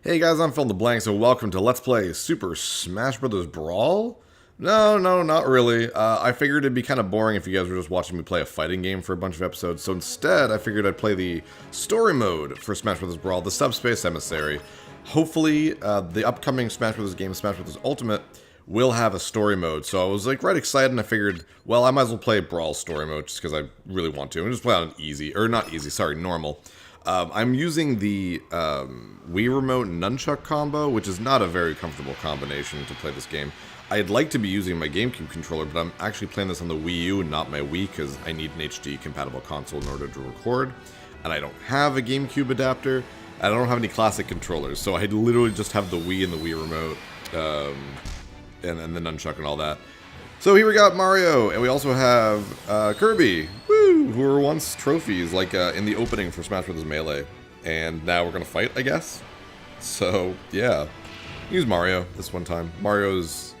Hey guys, I'm Phil the Blank, so welcome to Let's Play Super Smash Bros. Brawl? No, not really. I figured it'd be kind of boring if you guys were just watching me play a fighting game for a bunch of episodes, so instead I figured I'd play the story mode for Smash Bros. Brawl, the Subspace Emissary. Hopefully, the upcoming Smash Bros. Game, Smash Bros. Ultimate, will have a story mode, so I was like right excited and I figured, well, I might as well play Brawl story mode just because I really want to, and just play on easy, or not easy, sorry, normal. I'm using the Wii Remote Nunchuck combo, which is not a very comfortable combination to play this game. I'd like to be using my GameCube controller, but I'm actually playing this on the Wii U and not my Wii, because I need an HD-compatible console in order to record, and I don't have a GameCube adapter, and I don't have any classic controllers, so I literally just have the Wii and the Wii Remote, and the Nunchuck and all that. So here we got Mario, and we also have Kirby, woo, who were once trophies, like in the opening for Smash Bros. Melee. And now we're gonna fight, I guess. So, yeah. Use Mario this one time. Mario's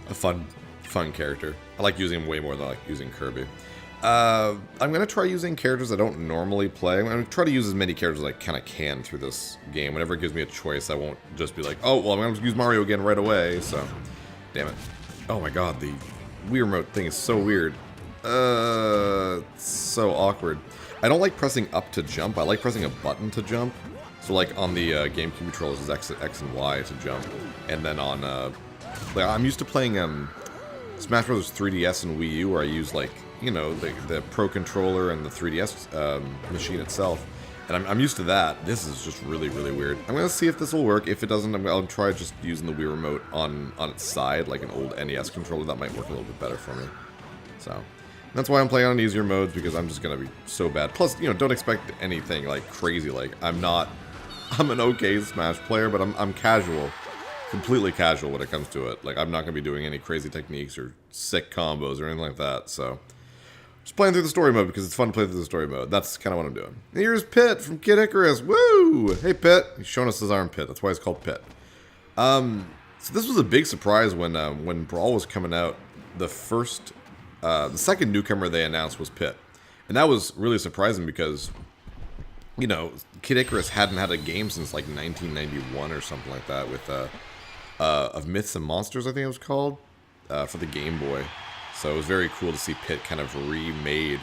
a fun character. I like using him way more than I like using Kirby. I'm gonna try using characters I don't normally play. I'm gonna try to use as many characters as I kind of can through this game. Whenever it gives me a choice, I won't just be like, oh, well, I'm gonna use Mario again right away, so. Damn it. Oh my god, the Wii Remote thing is so weird. It's so awkward. I don't like pressing up to jump. I like pressing a button to jump. So like on the GameCube controllers is X and Y to jump. And then on, like I'm used to playing Smash Bros. 3DS and Wii U where I use like, you know, the Pro Controller and the 3DS machine itself. And I'm used to that. This is just really, really weird. I'm going to see if this will work. If it doesn't, I'll try just using the Wii Remote on its side, like an old NES controller. That might work a little bit better for me. So, that's why I'm playing on easier modes, because I'm just going to be so bad. Plus, you know, don't expect anything, like, crazy. Like, I'm an okay Smash player, but I'm casual. Completely casual when it comes to it. Like, I'm not going to be doing any crazy techniques or sick combos or anything like that, so. Just playing through the story mode because it's fun to play through the story mode. That's kind of what I'm doing. Here's Pit from Kid Icarus. Woo! Hey, Pit. He's showing us his armpit. That's why it's called Pit. So this was a big surprise when Brawl was coming out. The second newcomer they announced was Pit. And that was really surprising because, you know, Kid Icarus hadn't had a game since like 1991 or something like that with, of Myths and Monsters, I think it was called, for the Game Boy. So it was very cool to see Pit kind of remade.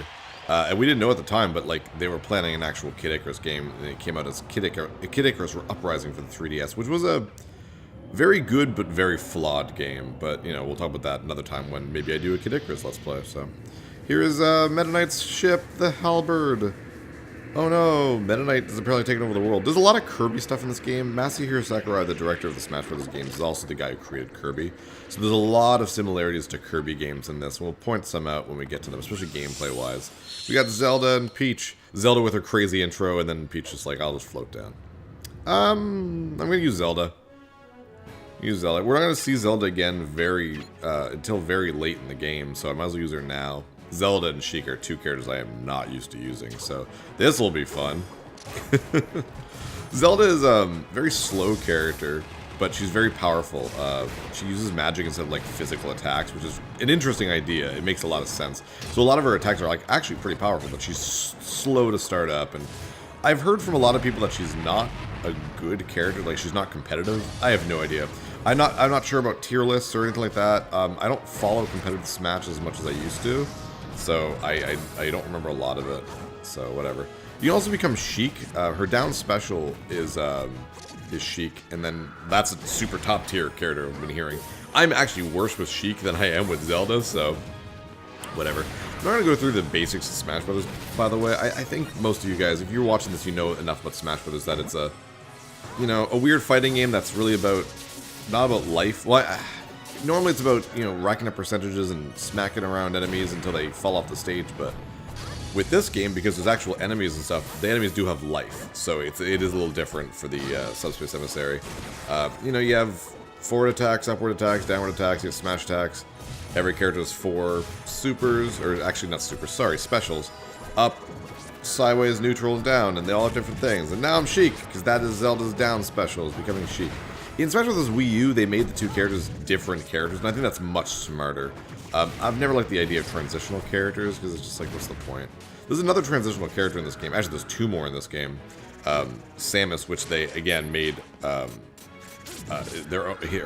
And we didn't know at the time, but like they were planning an actual Kid Icarus game, and it came out as Kid Icarus Uprising for the 3DS, which was a very good but very flawed game. But, you know, we'll talk about that another time when maybe I do a Kid Icarus Let's Play. So here is Meta Knight's ship, the Halberd. Oh no, Meta Knight is apparently taking over the world. There's a lot of Kirby stuff in this game. Masahiro Sakurai, the director of the Smash Bros. Games, is also the guy who created Kirby. So there's a lot of similarities to Kirby games in this. We'll point some out when we get to them, especially gameplay-wise. We got Zelda and Peach. Zelda with her crazy intro, and then Peach just like, I'll just float down. I'm going to use Zelda. Use Zelda. We're not going to see Zelda again until very late in the game, so I might as well use her now. Zelda and Sheik are two characters I am not used to using, so this will be fun. Zelda is a very slow character, but she's very powerful. She uses magic instead of like physical attacks, which is an interesting idea. It makes a lot of sense. So a lot of her attacks are like actually pretty powerful, but she's slow to start up. And I've heard from a lot of people that she's not a good character, like she's not competitive. I have no idea. I'm not sure about tier lists or anything like that. I don't follow competitive Smash as much as I used to. So I don't remember a lot of it. So whatever. You can also become Sheik. Her down special is Sheik, and then that's a super top tier character I've been hearing. I'm actually worse with Sheik than I am with Zelda, so whatever. I'm not gonna go through the basics of Smash Brothers. By the way, I think most of you guys, if you're watching this, you know enough about Smash Brothers that it's a weird fighting game that's really not about life. Well, normally it's about, you know, racking up percentages and smacking around enemies until they fall off the stage, but with this game, because there's actual enemies and stuff, the enemies do have life, so it is a little different for the Subspace Emissary. You know, you have forward attacks, upward attacks, downward attacks, you have smash attacks. Every character has 4 supers, or actually not supers, sorry, specials. Up, sideways, neutral, and down, and they all have different things. And now I'm Sheik, because that is Zelda's down special, is becoming Sheik. In Smash Bros. Wii U, they made the two characters different characters, and I think that's much smarter. I've never liked the idea of transitional characters, because it's just like, what's the point? There's another transitional character in this game. Actually, there's 2 more in this game. Samus, which they again made her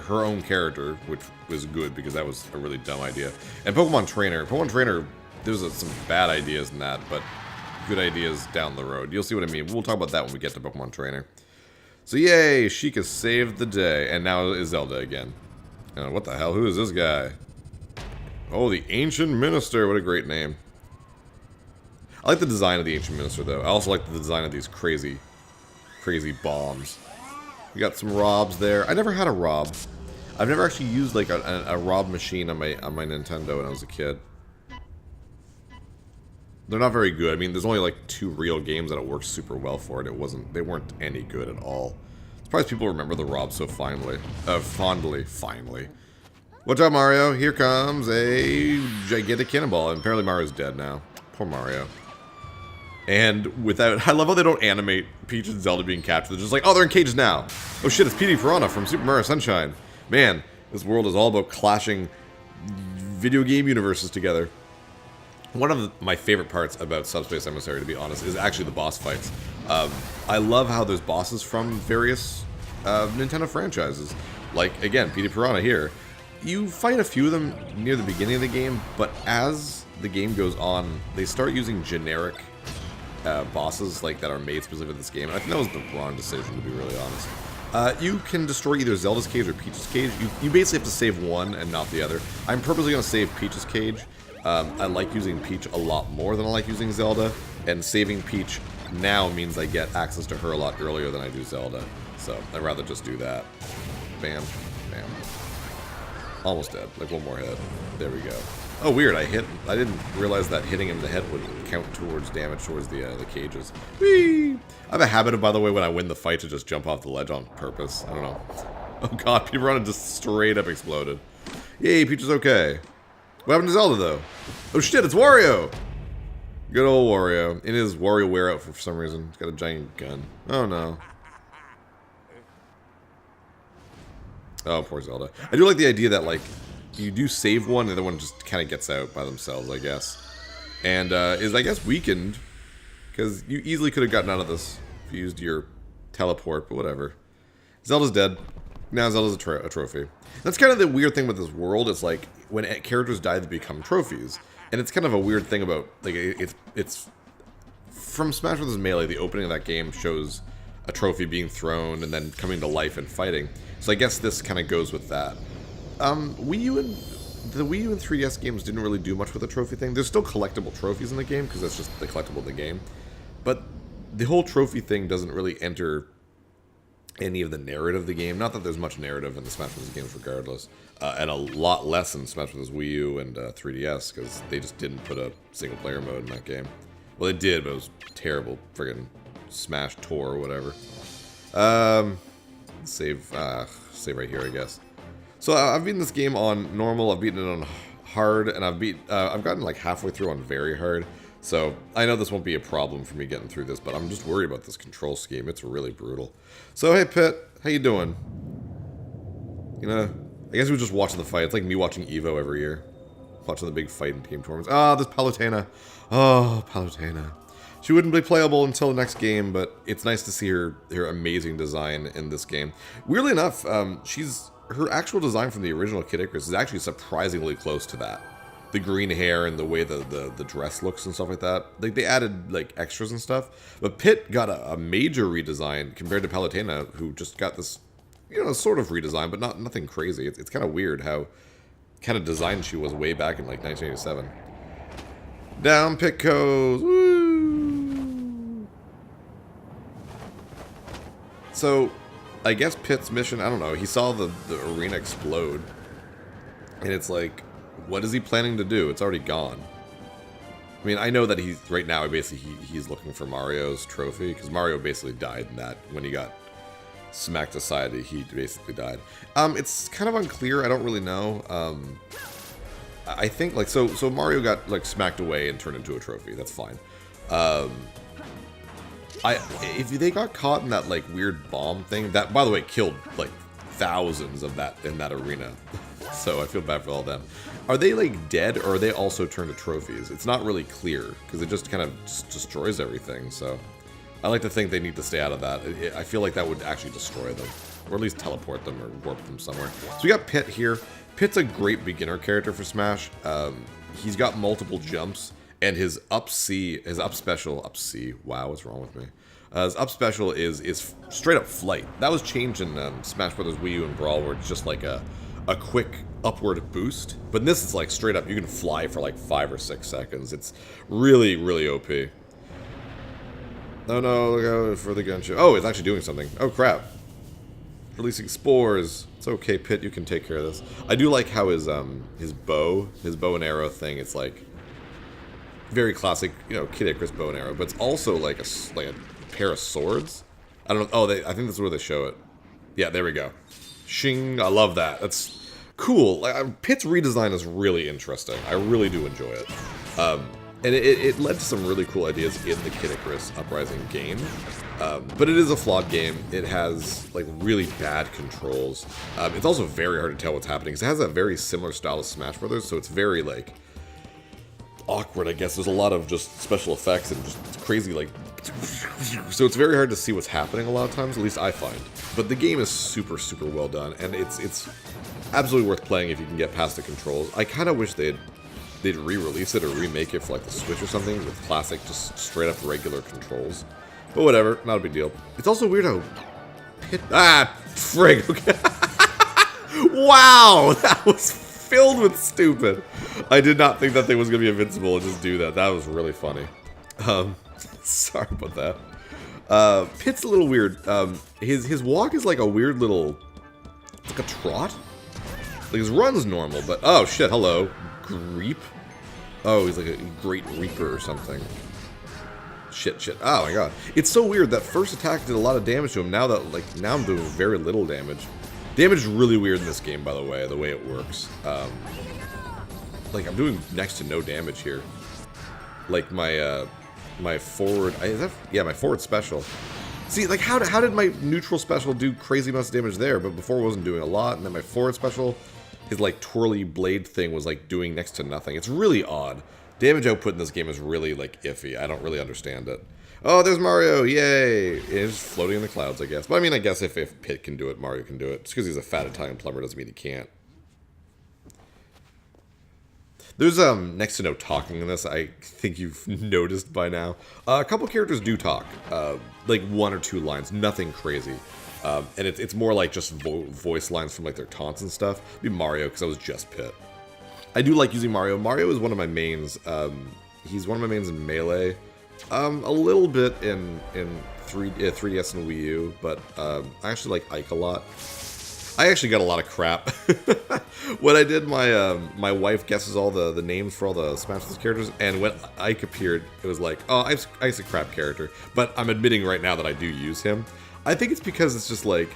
own character, which was good because that was a really dumb idea. And Pokemon Trainer. Pokemon Trainer, there was some bad ideas in that, but good ideas down the road. You'll see what I mean. We'll talk about that when we get to Pokemon Trainer. So yay, Sheikah saved the day, and now is Zelda again. What the hell? Who is this guy? Oh, the Ancient Minister. What a great name. I like the design of the Ancient Minister, though. I also like the design of these crazy bombs. We got some Robs there. I never had a Rob. I've never actually used like a Rob machine on my Nintendo when I was a kid. They're not very good. I mean, there's only like 2 real games that it works super well for, and they weren't any good at all. Surprised people remember the Rob so fondly. Finally. Watch out, Mario. Here comes a gigantic cannonball, and apparently Mario's dead now. Poor Mario. And I love how they don't animate Peach and Zelda being captured. They're just like, oh, they're in cages now. Oh shit, it's Petey Piranha from Super Mario Sunshine. Man, this world is all about clashing video game universes together. One of my favorite parts about Subspace Emissary, to be honest, is actually the boss fights. I love how there's bosses from various Nintendo franchises. Like, again, Petey Piranha here. You fight a few of them near the beginning of the game, but as the game goes on, they start using generic bosses like that are made specifically for this game. And I think that was the wrong decision, to be really honest. You can destroy either Zelda's cage or Peach's cage. You basically have to save one and not the other. I'm purposely going to save Peach's cage. I like using Peach a lot more than I like using Zelda, and saving Peach now means I get access to her a lot earlier than I do Zelda. So I'd rather just do that. Bam, bam. Almost dead. Like one more hit. There we go. Oh, weird. I didn't realize that hitting him in the head would count towards damage towards the cages. Whee! I have a habit of, by the way, when I win the fight to just jump off the ledge on purpose. I don't know. Oh god, Piranha just straight up exploded. Yay, Peach is okay. What happened to Zelda, though? Oh shit, it's Wario! Good old Wario. In his WarioWare outfit for some reason. He's got a giant gun. Oh no. Oh, poor Zelda. I do like the idea that, like, you do save one, and the other one just kind of gets out by themselves, I guess. And is, I guess, weakened. Because you easily could have gotten out of this if you used your teleport, but whatever. Zelda's dead. Now Zelda's a trophy. That's kind of the weird thing with this world. It's like, when characters die, they become trophies. And it's kind of a weird thing about, like, it's... From Smash Bros. Melee, the opening of that game shows a trophy being thrown and then coming to life and fighting. So I guess this kind of goes with that. The Wii U and 3DS games didn't really do much with the trophy thing. There's still collectible trophies in the game, because that's just the collectible in the game. But the whole trophy thing doesn't really enter any of the narrative of the game. Not that there's much narrative in the Smash Bros. Games regardless. And a lot less in Smash Bros. Wii U and 3DS, because they just didn't put a single-player mode in that game. Well, they did, but it was terrible. Friggin' Smash Tour or whatever. Save right here, I guess. So I've beaten this game on normal, I've beaten it on hard, and I've gotten like halfway through on very hard. So I know this won't be a problem for me getting through this, but I'm just worried about this control scheme. It's really brutal. So hey Pitt, how you doing? You know, I guess we just watching the fight. It's like me watching Evo every year. Watching the big fight in team tournaments. Ah, this Palutena. Oh, Palutena. She wouldn't be playable until the next game, but it's nice to see her amazing design in this game. Weirdly enough, her actual design from the original Kid Icarus is actually surprisingly close to that. The green hair and the way the dress looks and stuff like that. Like, they added, like, extras and stuff. But Pitt got a major redesign compared to Palutena, who just got this, you know, sort of redesign, but nothing crazy. It's kind of weird how kind of designed she was way back in, like, 1987. Down Pitt goes. Woo! So, I guess Pitt's mission, I don't know, he saw the arena explode. And it's like, what is he planning to do? It's already gone. I mean, I know that right now, he's looking for Mario's trophy, because Mario basically died in that. When he got smacked aside, he basically died. It's kind of unclear, I don't really know. I think, like, so Mario got, like, smacked away and turned into a trophy, that's fine. If they got caught in that, like, weird bomb thing, that, by the way, killed, like, thousands of that in that arena. So I feel bad for all of them. Are they, like, dead, or are they also turned to trophies? It's not really clear, because it just kind of destroys everything, so I like to think they need to stay out of that. I feel like that would actually destroy them. Or at least teleport them or warp them somewhere. So we got Pit here. Pit's a great beginner character for Smash. He's got multiple jumps, and his up special, wow, what's wrong with me? His up special is straight up flight. That was changed in Smash Bros. Wii U and Brawl, where it's just like a quick upward boost. But in this, it's like straight up, you can fly for like 5 or 6 seconds. It's really, really OP. Oh no, look out for the gunshot. Oh, it's actually doing something. Oh crap. Releasing spores. It's okay, Pit, you can take care of this. I do like how his bow and arrow thing, it's like very classic, you know, Kid Icarus bow and arrow, but it's also like a pair of swords. I don't know. Oh, I think that's where they show it. Yeah, there we go. Shing, I love that. That's cool. Like, Pit's redesign is really interesting. I really do enjoy it. And it led to some really cool ideas in the Kid Icarus Uprising game. But it is a flawed game. It has like really bad controls. It's also very hard to tell what's happening, because it has a very similar style to Smash Brothers, so it's very like awkward, I guess. There's a lot of just special effects and just crazy like, so it's very hard to see what's happening a lot of times, at least I find. But the game is super, super well done, and it's absolutely worth playing if you can get past the controls. I kind of wish they'd re-release it or remake it for like the Switch or something with classic, just straight up regular controls. But whatever, not a big deal. It's also weird how frig, okay. Wow, that was filled with stupid. I did not think that thing was gonna be invincible and just do that. That was really funny. Sorry about that. Pit's a little weird. His walk is like a weird little, it's like a trot. Like his run's normal, but oh shit, hello. Greep? Oh, he's like a Great Reaper or something. Shit. Oh my god. It's so weird. That first attack did a lot of damage to him. Now I'm doing very little damage. Damage is really weird in this game, by the way it works. Like I'm doing next to no damage here. Like my forward, my forward special. See, like how did my neutral special do crazy amounts of damage there, but before it wasn't doing a lot, and then my forward special, his like twirly blade thing was like doing next to nothing. It's really odd. Damage output in this game is really like iffy. I don't really understand it. Oh, there's Mario! Yay! It's floating in the clouds, I guess. But I mean, I guess if Pit can do it, Mario can do it. Just because he's a fat Italian plumber doesn't mean he can't. There's next to no talking in this. I think you've noticed by now. A couple characters do talk, like 1 or 2 lines, nothing crazy. And it's more like just voice lines from like their taunts and stuff. It'd be Mario, because I was just Pit. I do like using Mario. Mario is one of my mains. He's one of my mains in Melee. A little bit in 3DS and Wii U, but I actually like Ike a lot. I actually got a lot of crap. When I did my wife guesses all the names for all the Smash Bros. Characters, and when Ike appeared, it was like, oh, Ike's a crap character. But I'm admitting right now that I do use him. I think it's because it's just like,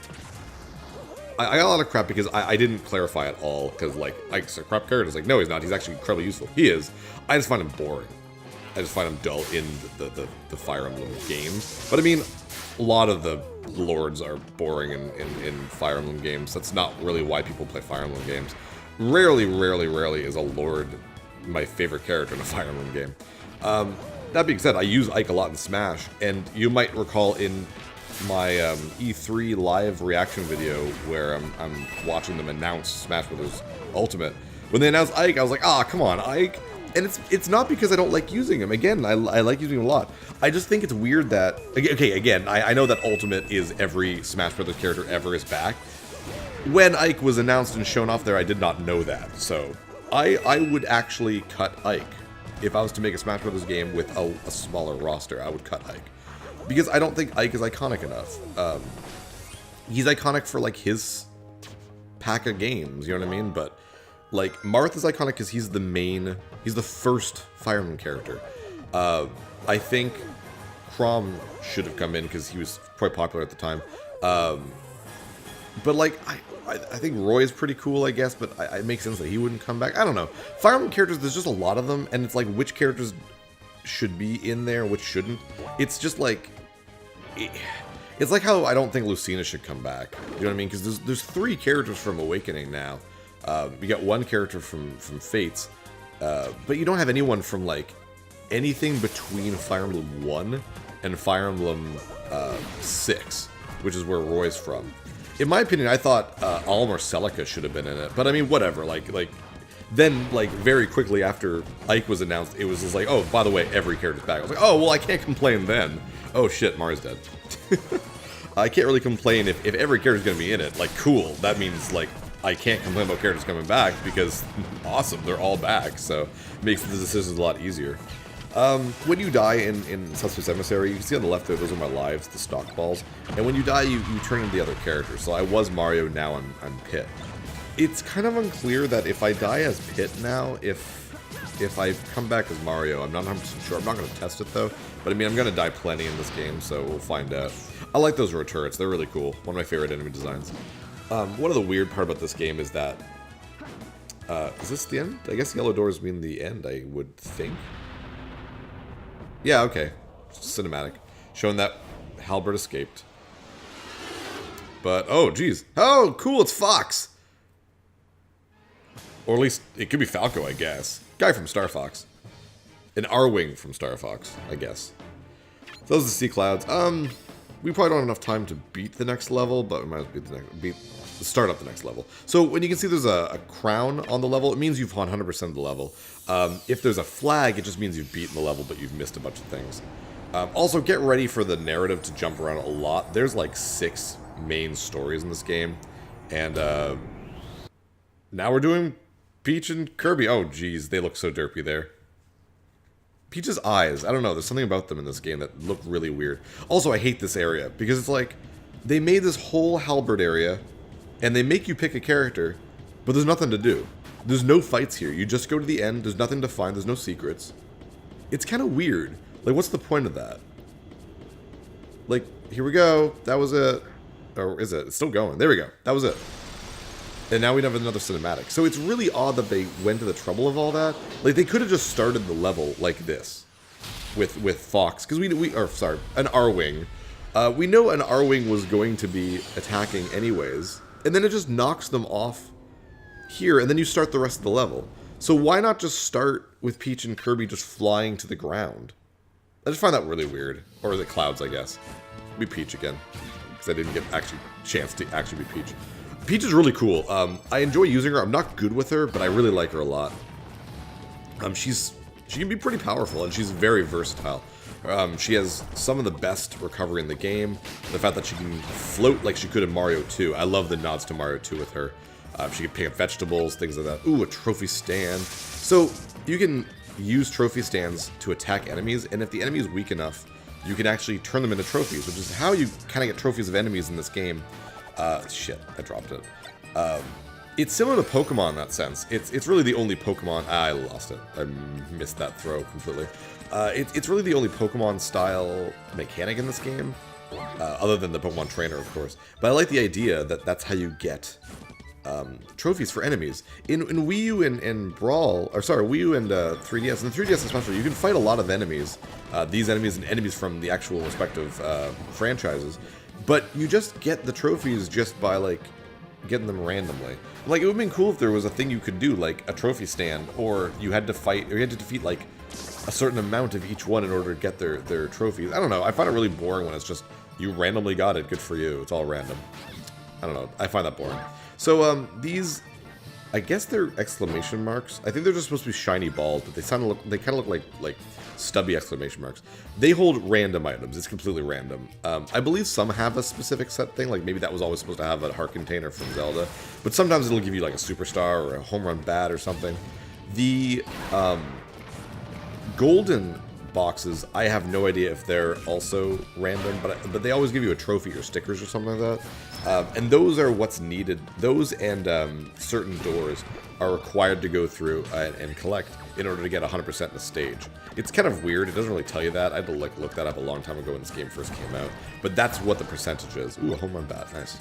I got a lot of crap because I didn't clarify at all, because like, Ike's a crap character. It's like, no, he's not. He's actually incredibly useful. He is. I just find him boring. I just find him dull in the Fire Emblem games. But I mean, a lot of the lords are boring in Fire Emblem games. That's not really why people play Fire Emblem games. Rarely is a lord my favorite character in a Fire Emblem game. That being said, I use Ike a lot in Smash, and you might recall in my E3 live reaction video where I'm watching them announce Smash Bros. Ultimate. When they announced Ike, I was like, ah, come on, Ike. And it's not because I don't like using him. Again, I like using him a lot. I just think it's weird that... Okay, again, I know that Ultimate is every Smash Bros. Character ever is back. When Ike was announced and shown off there, I did not know that. So, I would actually cut Ike. If I was to make a Smash Bros. Game with a smaller roster, I would cut Ike. Because I don't think Ike is iconic enough. He's iconic for, like, his pack of games, you know what I mean? But... like, Marth is iconic because he's the first Fire Emblem character. I think Chrom should have come in because he was quite popular at the time. But, like, I think Roy is pretty cool, I guess, but it makes sense that he wouldn't come back. I don't know. Fire Emblem characters, there's just a lot of them, and it's like, which characters should be in there, which shouldn't. It's just like... it's like how I don't think Lucina should come back. You know what I mean? Because there's 3 characters from Awakening now. You got 1 character from Fates, but you don't have anyone from, like, anything between Fire Emblem 1 and Fire Emblem 6, which is where Roy's from. In my opinion, I thought Alm or Celica should have been in it, but I mean, whatever. Then very quickly after Ike was announced, it was just like, oh, by the way, every character's back. I was like, oh, well, I can't complain then. Oh shit, Mario's dead. I can't really complain if every character's gonna be in it. Like, cool. That means like I can't complain about characters coming back because awesome, they're all back. So it makes the decisions a lot easier. When you die in Subspace Emissary, you can see on the left there, those are my lives, the stock balls. And when you die, you turn into the other character. So I was Mario, now I'm Pit. It's kind of unclear that if I die as Pit now, if I come back as Mario, I'm not 100% sure. I'm not going to test it though. But I mean, I'm going to die plenty in this game, so we'll find out. I like those road turrets. They're really cool. One of my favorite enemy designs. One of the weird part about this game is that... is this the end? I guess yellow doors mean the end, I would think. Yeah, okay. Cinematic. Showing that Halbert escaped. But, oh, geez. Oh, cool, it's Fox! Or at least, it could be Falco, I guess. Guy from Star Fox. An R-Wing from Star Fox, I guess. Those are the sea clouds. We probably don't have enough time to beat the next level, but we might as well start up the next level. So when you can see there's a crown on the level, it means you've won 100% of the level. If there's a flag, it just means you've beaten the level, but you've missed a bunch of things. Also, get ready for the narrative to jump around a lot. There's like 6 main stories in this game, and now we're doing Peach and Kirby. Oh, geez, they look so derpy there. Peach's eyes, I don't know, there's something about them in this game that look really weird. Also, I hate this area, because it's like, they made this whole Halbert area, and they make you pick a character, but there's nothing to do. There's no fights here. You just go to the end, there's nothing to find, there's no secrets. It's kind of weird. Like, what's the point of that? Like, here we go, that was it. Or is it? It's still going. There we go. That was it. And now we have another cinematic. So it's really odd that they went to the trouble of all that. Like, they could have just started the level like this. With Fox. Because an R-Wing. We know an R-Wing was going to be attacking anyways. And then it just knocks them off here. And then you start the rest of the level. So why not just start with Peach and Kirby just flying to the ground? I just find that really weird. Or the clouds, I guess. Be Peach again. Because I didn't get chance to actually be Peach. Peach is really cool. I enjoy using her. I'm not good with her, but I really like her a lot. She can be pretty powerful, and she's very versatile. She has some of the best recovery in the game. The fact that she can float like she could in Mario 2. I love the nods to Mario 2 with her. She can pick up vegetables, things like that. Ooh, a trophy stand. So you can use trophy stands to attack enemies, and if the enemy is weak enough, you can actually turn them into trophies, which is how you kind of get trophies of enemies in this game. Shit, I dropped it. It's similar to Pokemon in that sense. It's really the only Pokemon... I lost it. I missed that throw completely. It's really the only Pokemon-style mechanic in this game, other than the Pokemon Trainer, of course. But I like the idea that that's how you get trophies for enemies. In Wii U and Brawl... Or sorry, Wii U and 3DS. In 3DS especially, you can fight a lot of enemies. These enemies and enemies from the actual respective franchises. But you just get the trophies just by, like, getting them randomly. Like, it would have been cool if there was a thing you could do, like a trophy stand, or you had to fight, or you had to defeat, like, a certain amount of each one in order to get their trophies. I don't know, I find it really boring when it's just, you randomly got it, good for you, it's all random. I don't know, I find that boring. So, these, I guess they're exclamation marks. I think they're just supposed to be shiny balls, but they kind of look like stubby exclamation marks. They hold random items. It's completely random. I believe some have a specific set thing, like maybe that was always supposed to have a heart container from Zelda, but sometimes it'll give you like a superstar or a home run bat or something. The golden boxes, I have no idea if they're also random, but they always give you a trophy or stickers or something like that. And those are what's needed. Those and certain doors are required to go through and collect in order to get 100% in the stage. It's kind of weird. It doesn't really tell you that. I had to look that up a long time ago when this game first came out. But that's what the percentage is. Ooh, a home run bat. Nice.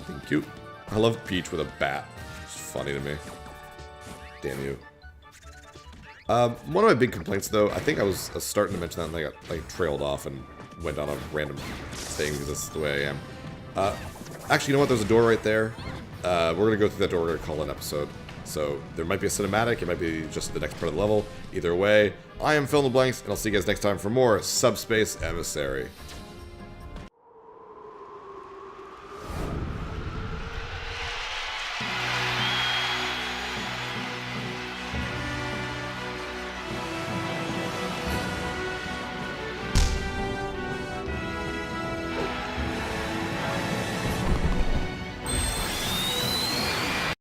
Thank you. I love Peach with a bat. It's funny to me. Damn you. One of my big complaints, though, I think I was starting to mention that, and I got trailed off and went on a random thing because this is the way I am. Actually, you know what? There's a door right there. We're going to go through that door. We're going to call it an episode. So there might be a cinematic, it might be just the next part of the level. Either way, I am Fill in the Blanks, and I'll see you guys next time for more Subspace Emissary.